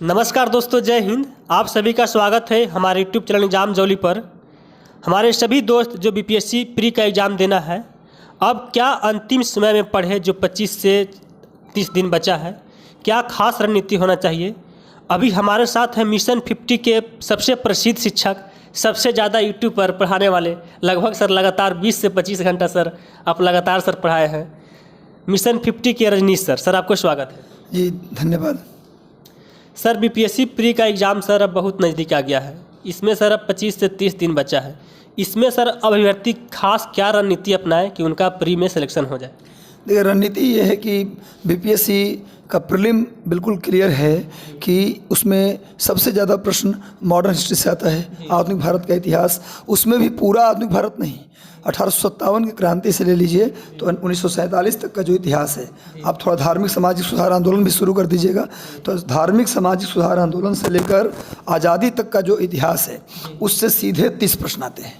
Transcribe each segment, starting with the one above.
नमस्कार दोस्तों, जय हिंद। आप सभी का स्वागत है हमारे यूट्यूब चैनल एग्ज़ाम जौली पर। हमारे सभी दोस्त जो बीपीएससी प्री का एग्ज़ाम देना है, अब क्या अंतिम समय में पढ़े जो 25 से 30 दिन बचा है, क्या खास रणनीति होना चाहिए। अभी हमारे साथ हैं मिशन 50 के सबसे प्रसिद्ध शिक्षक, सबसे ज़्यादा यूट्यूब पर पढ़ाने वाले, लगभग सर लगातार 20 से 25 घंटा सर आप लगातार सर पढ़ाए हैं, मिशन 50 के रजनीश सर। सर आपको स्वागत है। जी धन्यवाद। सर बीपीएससी प्री का एग्ज़ाम सर अब बहुत नज़दीक आ गया है। इसमें सर अब 25 से 30 दिन बचा है। इसमें सर अभ्यर्थी खास क्या रणनीति अपनाएं कि उनका प्री में सिलेक्शन हो जाए। देखिए, रणनीति ये है कि बीपीएससी का प्रीलिम बिल्कुल क्लियर है कि उसमें सबसे ज़्यादा प्रश्न मॉडर्न हिस्ट्री से आता है, आधुनिक भारत का इतिहास। उसमें भी पूरा आधुनिक भारत नहीं, 1857 की क्रांति से ले लीजिए तो 1947 तक का जो इतिहास है। आप थोड़ा धार्मिक सामाजिक सुधार आंदोलन भी शुरू कर दीजिएगा, तो धार्मिक सामाजिक सुधार आंदोलन से लेकर आज़ादी तक का जो इतिहास है उससे सीधे 30 प्रश्न आते हैं।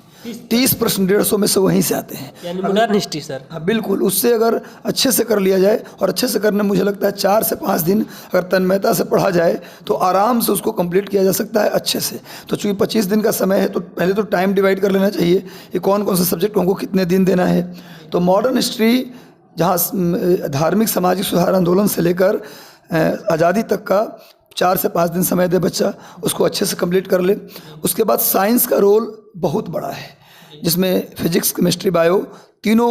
30 प्रश्न 150 में से वहीं से आते हैं, यानी मॉडर्न हिस्ट्री सर। हाँ बिल्कुल। उससे अगर अच्छे से कर लिया जाए, और अच्छे से करने मुझे लगता है 4 से 5 दिन अगर तन्मयता से पढ़ा जाए तो आराम से उसको कंप्लीट किया जा सकता है अच्छे से। तो चूँकि 25 दिन का समय है तो पहले तो टाइम डिवाइड कर लेना चाहिए कि कौन कौन से सब्जेक्ट को हमको कितने दिन देना है। तो मॉडर्न हिस्ट्री जहाँ धार्मिक सामाजिक सुधार आंदोलन से लेकर आज़ादी तक का 4 से 5 दिन समय दे बच्चा, उसको अच्छे से कंप्लीट कर ले। उसके बाद साइंस का रोल बहुत बड़ा है, जिसमें फिजिक्स केमिस्ट्री बायो तीनों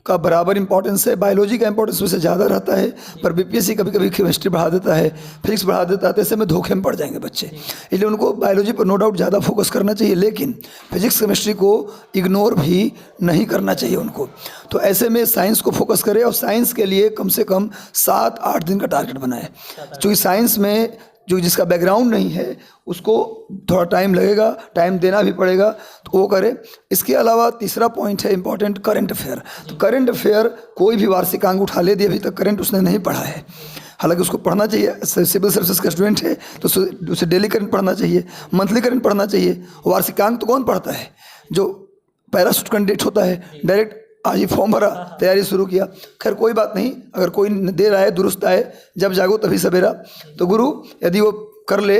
का बराबर इंपॉर्टेंस है। बायोलॉजी का इंपॉर्टेंस उससे ज़्यादा रहता है, पर बीपीएससी कभी कभी केमिस्ट्री बढ़ा देता है, फिजिक्स बढ़ा देता है, तो ऐसे में धोखे में पड़ जाएंगे बच्चे। इसलिए उनको बायोलॉजी पर नो डाउट ज़्यादा फोकस करना चाहिए, लेकिन फिजिक्स केमिस्ट्री को इग्नोर भी नहीं करना चाहिए उनको। तो ऐसे में साइंस को फोकस करें, और साइंस के लिए कम से कम 7-8 दिन का टारगेट बनाए। क्योंकि साइंस में जो जिसका बैकग्राउंड नहीं है उसको थोड़ा टाइम लगेगा, टाइम देना भी पड़ेगा, तो वो करे। इसके अलावा तीसरा पॉइंट है इंपॉर्टेंट, करंट अफेयर। तो करंट अफेयर कोई भी वार्षिकांक उठा ले, अभी तक करंट उसने नहीं पढ़ा है, हालांकि उसको पढ़ना चाहिए। सिविल सर्विसेज का स्टूडेंट है तो उसे डेली करंट पढ़ना चाहिए, मंथली करंट पढ़ना चाहिए। वार्षिकांक तो कौन पढ़ता है, जो पैराशूट कैंडिडेट होता है, डायरेक्ट आज ही फॉर्म भरा, तैयारी शुरू किया। खैर कोई बात नहीं, अगर कोई देर आए दुरुस्त आए, जब जागो तभी सवेरा। तो गुरु यदि वो कर ले,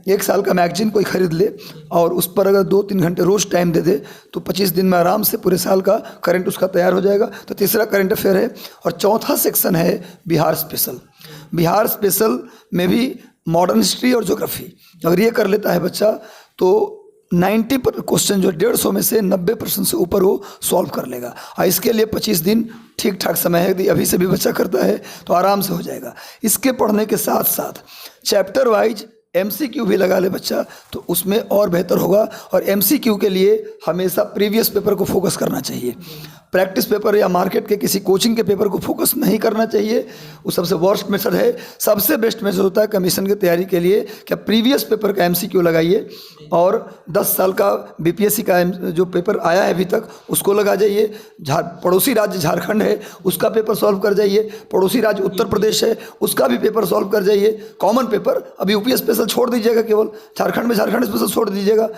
1 साल का मैगजीन कोई खरीद ले और उस पर अगर 2-3 घंटे रोज़ टाइम दे दे तो 25 दिन में आराम से पूरे साल का करंट उसका तैयार हो जाएगा। तो तीसरा करंट अफेयर है। और चौथा सेक्शन है बिहार स्पेशल। बिहार स्पेशल में भी मॉडर्न हिस्ट्री और ज्योग्राफी अगर ये कर लेता है बच्चा तो 90 क्वेश्चन जो 150 में से 90% से ऊपर वो सॉल्व कर लेगा। और इसके लिए 25 दिन ठीक ठाक समय है, यदि अभी से भी बच्चा करता है तो आराम से हो जाएगा। इसके पढ़ने के साथ साथ चैप्टर वाइज एमसीक्यू भी लगा ले बच्चा तो उसमें और बेहतर होगा। और एमसीक्यू के लिए हमेशा प्रीवियस पेपर को फोकस करना चाहिए, प्रैक्टिस पेपर या मार्केट के किसी कोचिंग के पेपर को फोकस नहीं करना चाहिए। वो सबसे वर्स्ट मेथड है। सबसे बेस्ट मेथड होता है कमीशन की तैयारी के लिए क्या प्रीवियस पेपर का एमसीक्यू लगाइए, और 10 साल का बीपीएससी का जो पेपर आया है अभी तक उसको लगा जाइए। पड़ोसी राज्य झारखंड है उसका पेपर सॉल्व कर जाइए, पड़ोसी राज्य उत्तर प्रदेश है उसका भी पेपर सॉल्व कर जाइए। कॉमन पेपर अब यूपी स्पेशल छोड़ दीजिएगा, केवल झारखंड में झारखंड स्पेशल छोड़ दीजिएगा।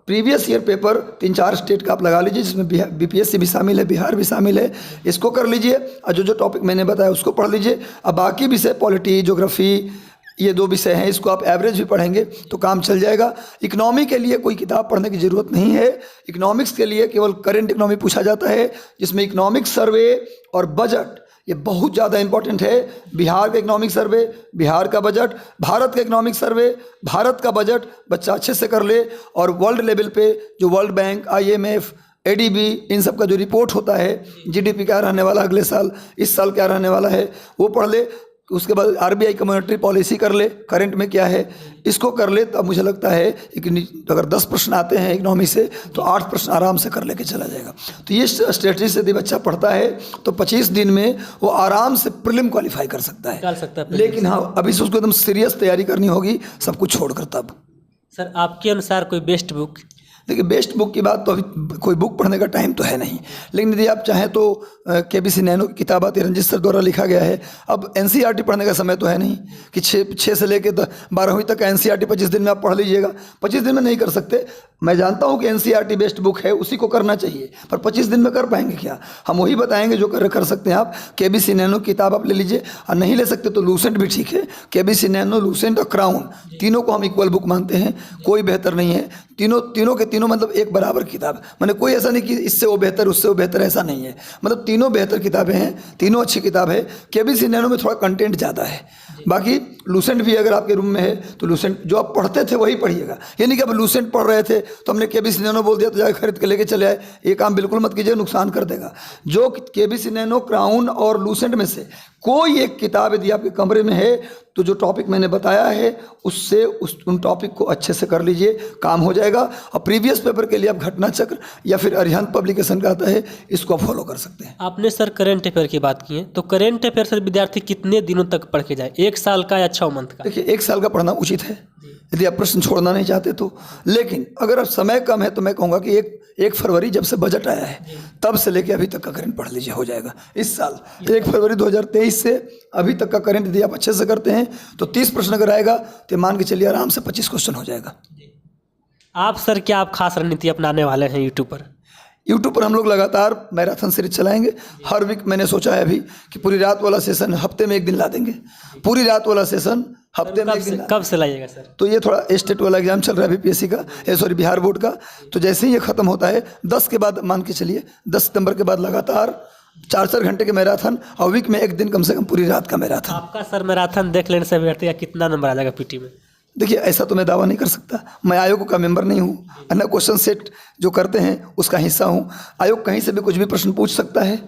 प्रीवियस ईयर पेपर 3-4 स्टेट का आप लगा लीजिए, जिसमें बीपीएससी भी शामिल है, बिहार भी शामिल है। इसको कर लीजिए और जो टॉपिक मैंने बताया उसको पढ़ लीजिए। अब बाकी विषय पॉलिटी, ज्योग्राफी, ये 2 विषय हैं, इसको आप एवरेज भी पढ़ेंगे तो काम चल जाएगा। इकोनॉमी के लिए कोई किताब पढ़ने की ज़रूरत नहीं है। इकोनॉमिक्स के लिए केवल करेंट इकोनॉमी पूछा जाता है, जिसमें इकोनॉमिक सर्वे और बजट ये बहुत ज़्यादा इंपॉर्टेंट है। बिहार का इकोनॉमिक सर्वे, बिहार का बजट, भारत का इकोनॉमिक सर्वे, भारत का बजट बच्चा अच्छे से कर ले। और वर्ल्ड लेवल पे जो वर्ल्ड बैंक, IMF, ADB इन सब का जो रिपोर्ट होता है, GDP क्या रहने वाला अगले साल, इस साल क्या रहने वाला है, वो पढ़ ले। उसके बाद RBI का मॉनेटरी पॉलिसी कर ले, करंट में क्या है, इसको कर ले। तो मुझे लगता है कि अगर 10 प्रश्न आते हैं इकोनॉमी से तो 8 प्रश्न आराम से कर लेके चला जाएगा। तो ये स्ट्रेटजी से यदि बच्चा पढ़ता है तो 25 दिन में वो आराम से प्रीलिम क्वालिफाई कर सकता है। लेकिन हाँ, अभी से उसको एकदम सीरियस तैयारी करनी होगी, सब कुछ छोड़कर। तब सर आपके अनुसार कोई बेस्ट बुक? देखिए बेस्ट बुक की बात तो अभी कोई बुक पढ़ने का टाइम तो है नहीं, लेकिन यदि आप चाहें तो केबीसी नैनो की किताबात रंजित सर द्वारा लिखा गया है। अब एनसीईआरटी पढ़ने का समय तो है नहीं कि 6 से लेकर 12वीं तक का एनसीईआरटी 25 दिन में आप पढ़ लीजिएगा, 25 दिन में नहीं कर सकते। मैं जानता हूं कि एनसीईआरटी बेस्ट बुक है, उसी को करना चाहिए, पर 25 दिन में कर पाएंगे क्या? हम वही बताएंगे जो कर सकते हैं आप। केबीसी नैनो किताब आप ले लीजिए, और नहीं ले सकते तो लूसेंट भी ठीक है। केबीसी नैनो, लूसेंट और क्राउन, तीनों को हम इक्वल बुक मानते हैं, कोई बेहतर नहीं है। तीनों के तीनों मतलब एक बराबर किताब, मैंने कोई ऐसा नहीं कि इससे वो बेहतर उससे वो बेहतर, ऐसा नहीं है। मतलब तीनों बेहतर किताबें हैं, तीनों अच्छी किताब है। केबीसी नैनो में थोड़ा कंटेंट ज़्यादा है। बाकी लूसेंट भी अगर आपके रूम में है तो लूसेंट जो आप पढ़ते थे वही पढ़िएगा, ये नहीं कि आप लूसेंट पढ़ रहे थे तो हमने केबीसी नैनो बोल दिया तो जाकर खरीद के लेके चले आए। ये काम बिल्कुल मत कीजिए, नुकसान कर देगा। जो केबीसी नैनो, क्राउन और लूसेंट में से कोई एक किताब यदि आपके कमरे में है तो जो टॉपिक मैंने बताया है उससे उन टॉपिक को अच्छे से कर लीजिए, काम हो जाएगा। और प्रीवियस पेपर के लिए आप घटना चक्र या फिर अरिहंत पब्लिकेशन का आता है, इसको आप फॉलो कर सकते हैं। आपने सर करेंट अफेयर की बात की है, तो करेंट अफेयर सर विद्यार्थी कितने दिनों तक पढ़ के जाए, 1 साल का या 6 मंथ का? देखिए 1 साल का पढ़ना उचित है यदि आप प्रश्न छोड़ना नहीं चाहते तो, लेकिन अगर आप समय कम है तो मैं कहूँगा कि 1 फरवरी जब से बजट आया है तब से लेके अभी तक का करंट पढ़ लीजिए, हो जाएगा इस साल। 1 फरवरी 2023 से अभी तक का करंट यदि आप अच्छे से करते हैं तो 30 प्रश्न अगर आएगा तो मान के चलिए आराम से 25 क्वेश्चन हो जाएगा। आप सर क्या आप खास रणनीति अपनाने वाले हैं यूट्यूब पर? यूट्यूब पर हम लोग लगातार मैराथन सीरीज चलाएंगे। हर वीक मैंने सोचा है अभी कि पूरी रात वाला सेशन हफ्ते में 1 दिन ला देंगे, पूरी रात वाला सेशन हफ्ते में 1 दिन। कब से लाइएगा सर? तो ये थोड़ा स्टेट वाला एग्जाम चल रहा है बीपीएससी का, बिहार बोर्ड का। तो जैसे ही ये खत्म होता है 10 के बाद मान के चलिए 10 सितंबर के बाद लगातार 4-4 घंटे के मैराथन, और वीक में 1 दिन कम से कम पूरी रात का मैराथन। आपका सर मैराथन देख लेने से अभ्यर्थी का कितना नंबर आ जाएगा पीटी में? देखिए ऐसा तो मैं दावा नहीं कर सकता, मैं आयोग का मेंबर नहीं हूँ, अन्य क्वेश्चन सेट जो करते हैं उसका हिस्सा हूँ। आयोग कहीं से भी कुछ भी प्रश्न पूछ सकता है,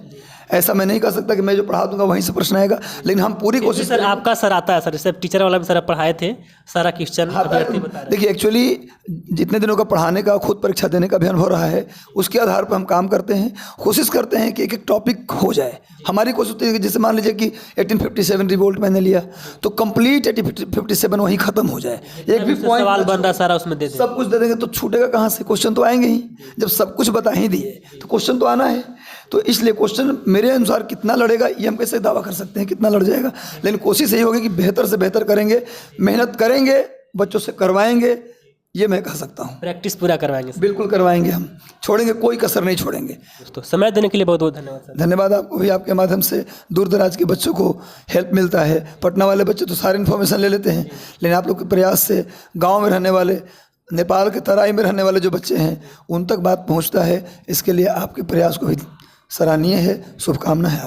ऐसा मैं नहीं कह सकता कि मैं जो पढ़ा दूंगा वहीं से प्रश्न आएगा, लेकिन हम पूरी कोशिश। सर आपका सर आता है सर, जैसे टीचर वाला में सर आप पढ़ाए थे, सारा क्वेश्चन अभ्यर्थी बता रहे। देखिए एक्चुअली जितने दिनों का पढ़ाने का, खुद परीक्षा देने का भी अनुभव रहा है, उसके आधार पर हम काम करते हैं, कोशिश करते हैं कि एक टॉपिक हो जाए। हमारी कोशिश होती है कि जैसे मान लीजिए कि 1857 रिवोल्ट मैंने लिया तो कंप्लीट 1857 वहीं खत्म हो जाए, एक भी पॉइंट सवाल बन रहा सारा उसमें दे दें। सब कुछ दे देंगे तो छूटेगा कहाँ से? क्वेश्चन तो आएंगे ही, जब सब कुछ बता ही दिए तो क्वेश्चन तो आना है। तो इसलिए क्वेश्चन मेरे अनुसार कितना लड़ेगा ये हम कैसे दावा कर सकते हैं कितना लड़ जाएगा, लेकिन कोशिश यही होगी कि बेहतर से बेहतर करेंगे, मेहनत करेंगे, बच्चों से करवाएंगे, ये मैं कह सकता हूँ। प्रैक्टिस पूरा करवाएंगे सर? बिल्कुल करवाएंगे, हम छोड़ेंगे, कोई कसर नहीं छोड़ेंगे। दोस्तों समय देने के लिए बहुत बहुत धन्यवाद सर। धन्यवाद आपको भी, आपके माध्यम से दूर दराज के बच्चों को हेल्प मिलता है। पटना वाले बच्चे तो सारी इन्फॉर्मेशन ले लेते हैं, लेकिन आप लोग के प्रयास से गाँव में रहने वाले, नेपाल के तराई में रहने वाले जो बच्चे हैं उन तक बात पहुँचता है, इसके लिए आपके प्रयास को भी सराहनीय है। शुभकामना है आपको।